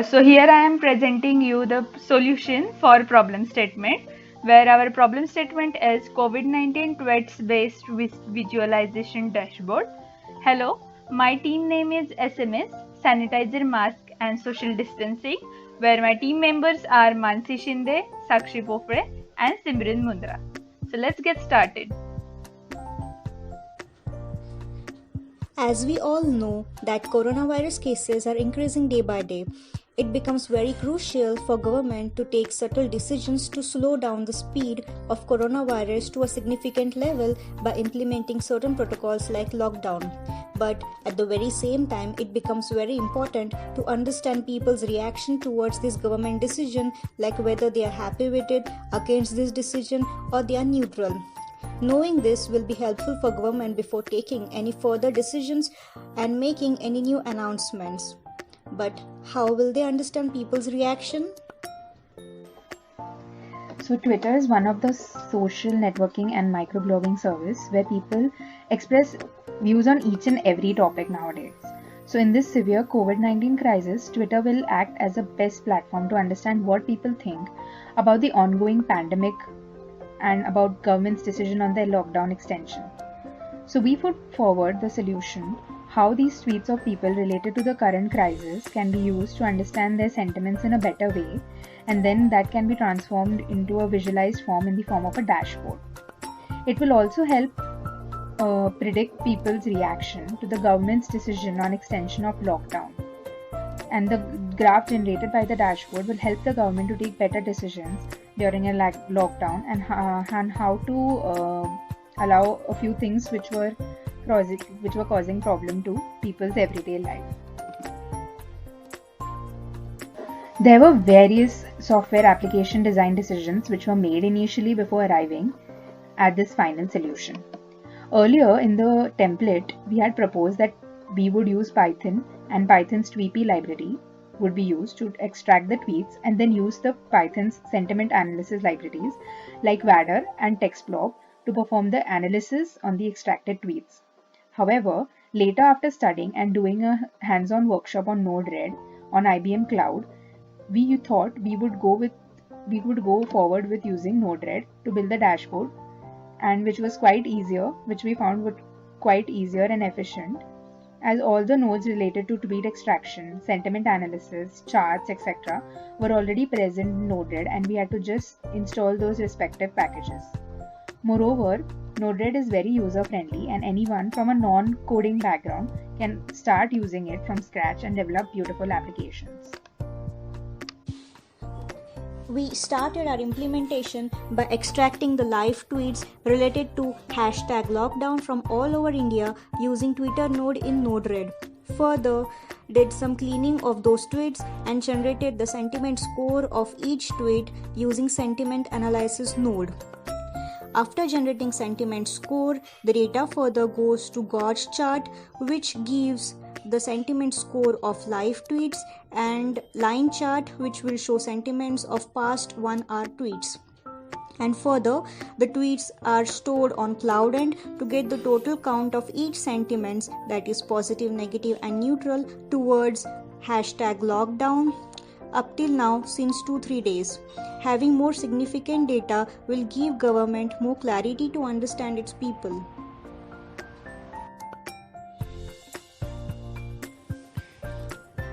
So here I am presenting you the solution for problem statement, where our problem statement is COVID-19 tweets based visualization dashboard. Hello, my team name is SMS, sanitizer mask and social distancing, where my team members are Mansi Shinde, Sakshi Pofre and Simran Mundra. So let's get started. As we all know that coronavirus cases are increasing day by day, it becomes very crucial for government to take subtle decisions to slow down the speed of coronavirus to a significant level by implementing certain protocols like lockdown. But at the very same time, it becomes very important to understand people's reaction towards this government decision, like whether they are happy with it, against this decision, or they are neutral. Knowing this will be helpful for government before taking any further decisions and making any new announcements. But how will they understand people's reaction? So Twitter is one of the social networking and microblogging service where people express views on each and every topic nowadays. So in this severe COVID-19 crisis, Twitter will act as a best platform to understand what people think about the ongoing pandemic and about government's decision on their lockdown extension. So we put forward the solution how these tweets of people related to the current crisis can be used to understand their sentiments in a better way, and then that can be transformed into a visualized form in the form of a dashboard. It will also help predict people's reaction to the government's decision on extension of lockdown. And the graph generated by the dashboard will help the government to take better decisions during a lockdown and how to allow a few things which were causing problem to people's everyday life. There were various software application design decisions which were made initially before arriving at this final solution. Earlier in the template, we had proposed that we would use Python, and Python's Tweepy library would be used to extract the tweets and then use the Python's sentiment analysis libraries like Vadder and TextBlob to perform the analysis on the extracted tweets. However, later after studying and doing a hands-on workshop on Node-RED on IBM Cloud, we thought we would go forward with using Node-RED to build the dashboard, and which we found would quite easier and efficient, as all the nodes related to tweet extraction, sentiment analysis, charts, etc. were already present in Node-RED, and we had to just install those respective packages. Moreover, Node-RED is very user-friendly, and anyone from a non-coding background can start using it from scratch and develop beautiful applications. We started our implementation by extracting the live tweets related to #lockdown from all over India using Twitter node in Node-RED. Further, did some cleaning of those tweets and generated the sentiment score of each tweet using sentiment analysis node. After generating sentiment score, the data further goes to Gauge chart, which gives the sentiment score of live tweets, and line chart, which will show sentiments of past 1 hour tweets. And further, the tweets are stored on CloudEnd to get the total count of each sentiments, that is positive, negative and neutral, towards #lockdown up till now since 2-3 days. Having more significant data will give government more clarity to understand its people.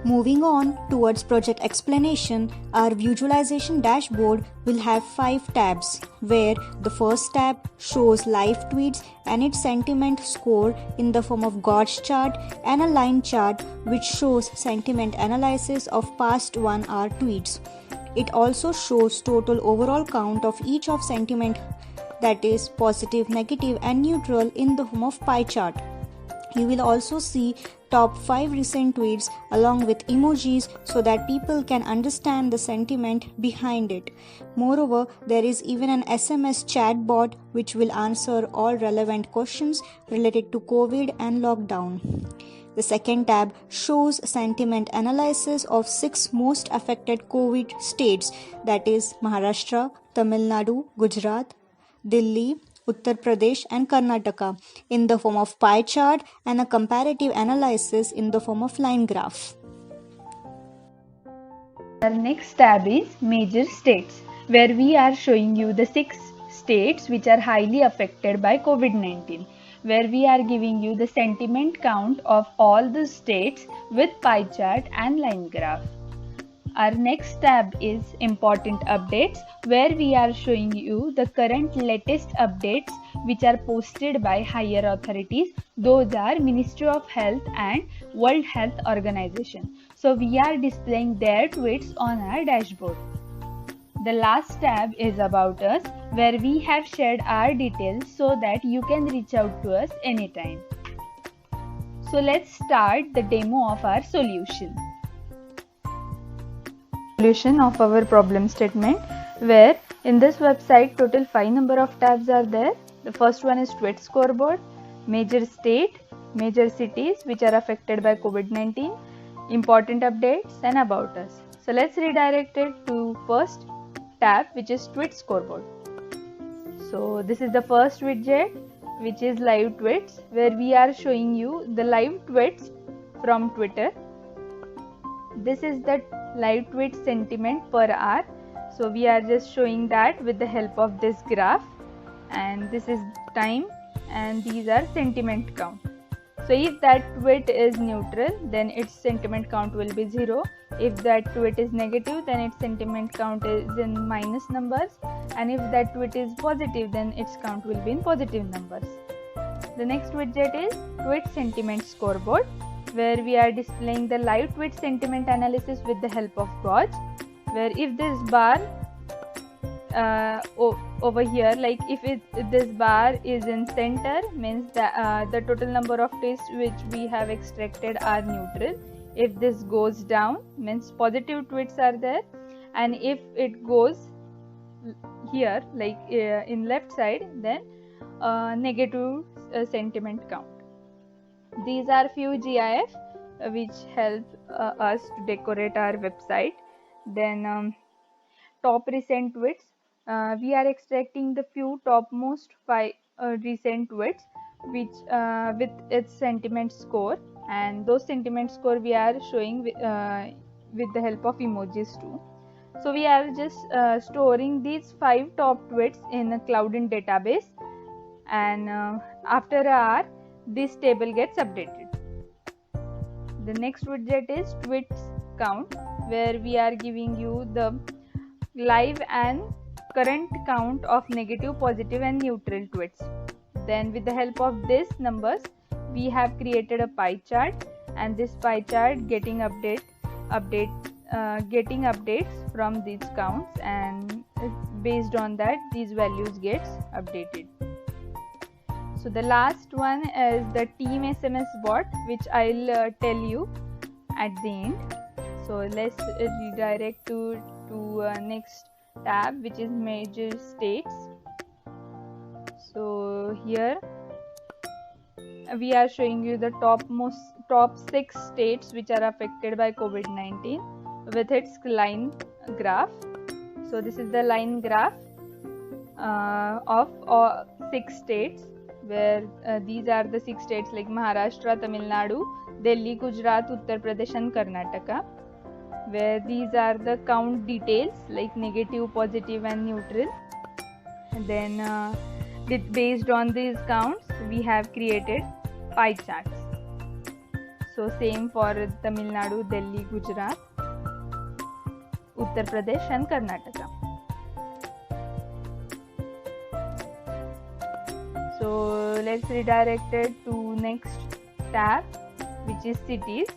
Moving on towards project explanation, our visualization dashboard will have 5 tabs, where the first tab shows live tweets and its sentiment score in the form of Gauge chart, and a line chart which shows sentiment analysis of past 1 hour tweets. It also shows total overall count of each of sentiment, that is positive, negative and neutral, in the form of pie chart. You will also see top 5 recent tweets along with emojis so that people can understand the sentiment behind it. Moreover, there is even an SMS chat bot which will answer all relevant questions related to COVID and lockdown. The second tab shows sentiment analysis of 6 most affected COVID states, that is Maharashtra, Tamil Nadu, Gujarat, Delhi, Uttar Pradesh and Karnataka, in the form of pie chart, and a comparative analysis in the form of line graph. Our next tab is major states, where we are showing you the 6 states which are highly affected by COVID-19, where we are giving you the sentiment count of all the states with pie chart and line graph. Our next tab is important updates, where we are showing you the current latest updates which are posted by higher authorities. Those are Ministry of Health and World Health Organization. So we are displaying their tweets on our dashboard. The last tab is about us, where we have shared our details so that you can reach out to us anytime. So let's start the demo of our solution. Solution of our problem statement, where in this website total 5 number of tabs are there. The first one is tweet scoreboard, major state, major cities which are affected by COVID-19, important updates, and about us. So let's redirect it to first tab, which is tweet scoreboard. So this is the first widget, which is live tweets, where we are showing you the live tweets from Twitter. This is the live tweet sentiment per hour. So we are just showing that with the help of this graph, and this is time, and these are sentiment count. So if that tweet is neutral, then its sentiment count will be 0. If that tweet is negative, then its sentiment count is in minus numbers, and if that tweet is positive, then its count will be in positive numbers. The next widget is tweet sentiment scoreboard, where we are displaying the live tweet sentiment analysis with the help of gauge, where if this bar over here, like if this bar is in center, means that the total number of tweets which we have extracted are neutral. If this goes down, means positive tweets are there, and if it goes here, like in left side, then negative sentiment count. These are few GIF which help us to decorate our website. Then top recent tweets. We are extracting the few topmost 5 recent tweets which with its sentiment score, and those sentiment score we are showing with the help of emojis too. So we are just storing these 5 top tweets in a Cloudin database, and after an hour this table gets updated. The next widget is tweets count, where we are giving you the live and current count of negative, positive, and neutral tweets. Then with the help of these numbers, we have created a pie chart, and this pie chart getting getting updates from these counts, and based on that these values gets updated. So the last one is the team SMS bot, which I'll tell you at the end. So let's redirect to next tab, which is major states. So here we are showing you the top 6 states which are affected by COVID-19 with its line graph. So this is the line graph of 6 states, where these are the 6 states like Maharashtra, Tamil Nadu, Delhi, Gujarat, Uttar Pradesh, and Karnataka, where these are the count details like negative, positive, and neutral. And then based on these counts, we have created pie charts. So same for Tamil Nadu, Delhi, Gujarat, Uttar Pradesh, and Karnataka. So let's redirect it to next tab, which is cities.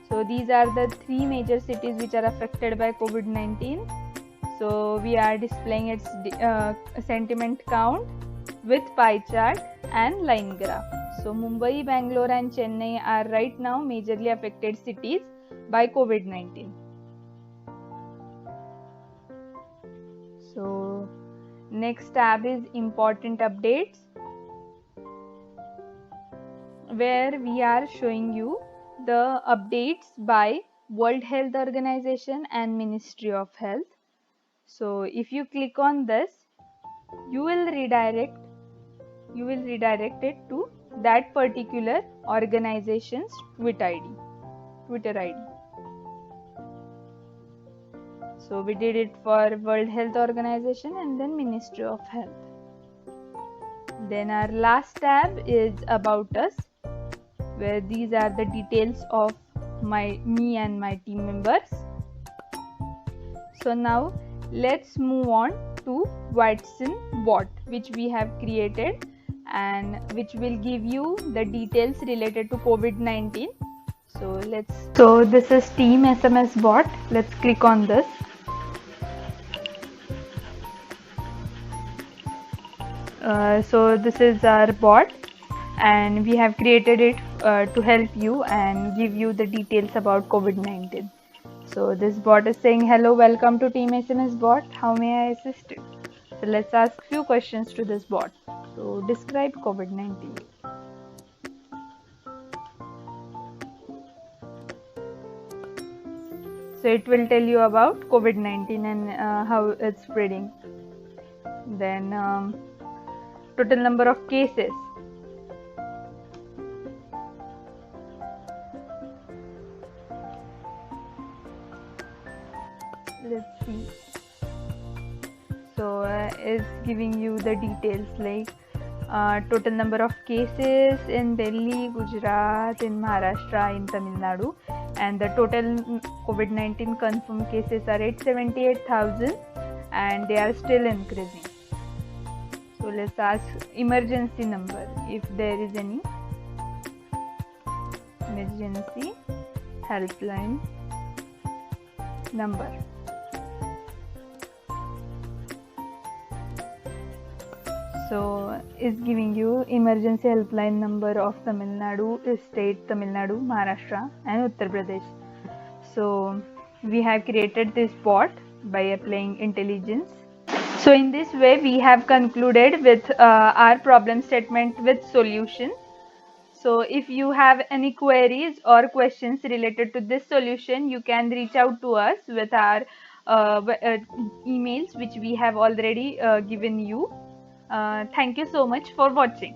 So these are the 3 major cities which are affected by COVID-19. So we are displaying its sentiment count with pie chart and line graph. So Mumbai, Bangalore, and Chennai are right now majorly affected cities by COVID-19. So next tab is important updates, where we are showing you the updates by World Health Organization and Ministry of Health. So if you click on this, you will redirect it to that particular organization's Twitter ID. So we did it for World Health Organization and then Ministry of Health. Then our last tab is About Us, where these are the details of me and my team members. So now let's move on to Watson bot, which we have created and which will give you the details related to COVID-19. So this is Team SMS bot. Let's click on this. So this is our bot, and we have created it to help you and give you the details about COVID-19. So this bot is saying, hello, welcome to Team SMS bot. How may I assist you? So let's ask few questions to this bot. So describe COVID-19. So it will tell you about COVID-19 and how it's spreading. Then total number of cases. Let's see. So it's giving you the details like total number of cases in Delhi, Gujarat, in Maharashtra, in Tamil Nadu, and the total COVID-19 confirmed cases are 878,000 and they are still increasing. So let's ask emergency number, if there is any emergency helpline number. So it's giving you emergency helpline number of Tamil Nadu, state Tamil Nadu, Maharashtra and Uttar Pradesh. So we have created this bot by applying intelligence. So in this way we have concluded with our problem statement with solution. So if you have any queries or questions related to this solution, you can reach out to us with our emails which we have already given you. Thank you so much for watching.